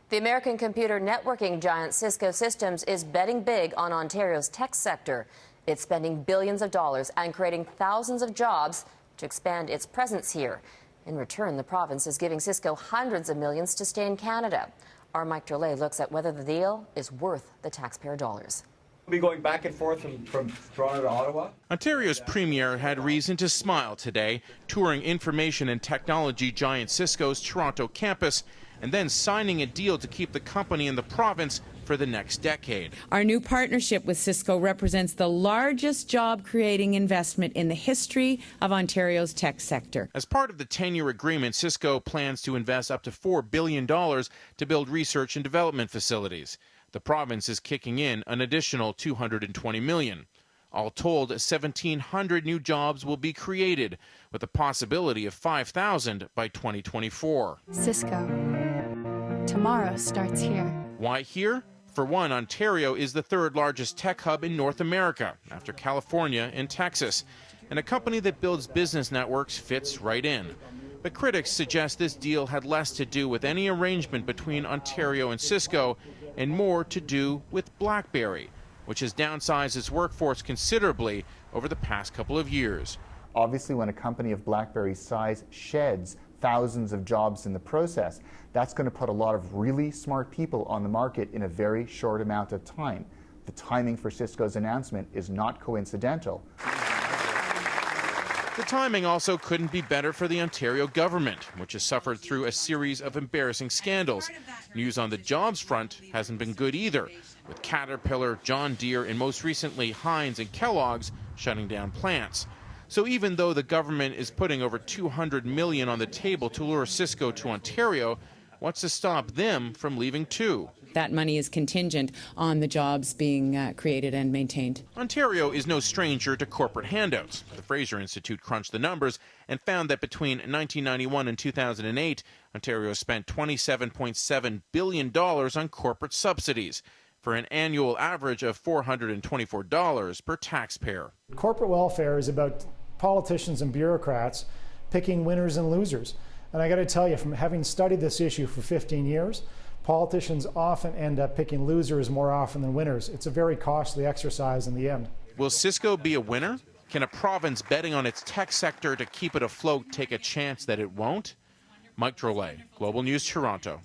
The American computer networking giant Cisco Systems is betting big on Ontario's tech sector. It's spending billions of dollars and creating thousands of jobs to expand its presence here. In return, the province is giving Cisco hundreds of millions to stay in Canada. Our Mike Drolet looks at whether the deal is worth the taxpayer dollars. We'll be going back and forth from Toronto to Ottawa. Ontario's premier had reason to smile today, touring information and technology giant Cisco's Toronto campus, and then signing a deal to keep the company in the province for the next decade. Our new partnership with Cisco represents the largest job-creating investment in the history of Ontario's tech sector. As part of the 10-year agreement, Cisco plans to invest up to $4 billion to build research and development facilities. The province is kicking in an additional $220 million. All told, 1,700 new jobs will be created, with a possibility of 5,000 by 2024. Cisco. Tomorrow starts here. Why here? For one, Ontario is the third largest tech hub in North America, after California and Texas. And a company that builds business networks fits right in. But critics suggest this deal had less to do with any arrangement between Ontario and Cisco and more to do with BlackBerry, which has downsized its workforce considerably over the past couple of years. Obviously, when a company of BlackBerry's size sheds thousands of jobs in the process, that's going to put a lot of really smart people on the market in a very short amount of time. The timing for Cisco's announcement is not coincidental. The timing also couldn't be better for the Ontario government, which has suffered through a series of embarrassing scandals. News on the jobs front hasn't been good either, with Caterpillar, John Deere, and most recently Heinz and Kellogg's shutting down plants. So even though the government is putting over $200 million on the table to lure Cisco to Ontario, what's to stop them from leaving too? That money is contingent on the jobs being created and maintained. Ontario is no stranger to corporate handouts. The Fraser Institute crunched the numbers and found that between 1991 and 2008, Ontario spent $27.7 billion on corporate subsidies, for an annual average of $424 per taxpayer. Corporate welfare is about politicians and bureaucrats picking winners and losers. And I got to tell you, from having studied this issue for 15 years, politicians often end up picking losers more often than winners. It's a very costly exercise in the end. Will Cisco be a winner? Can a province betting on its tech sector to keep it afloat take a chance that it won't? Mike Drolet, Global News, Toronto.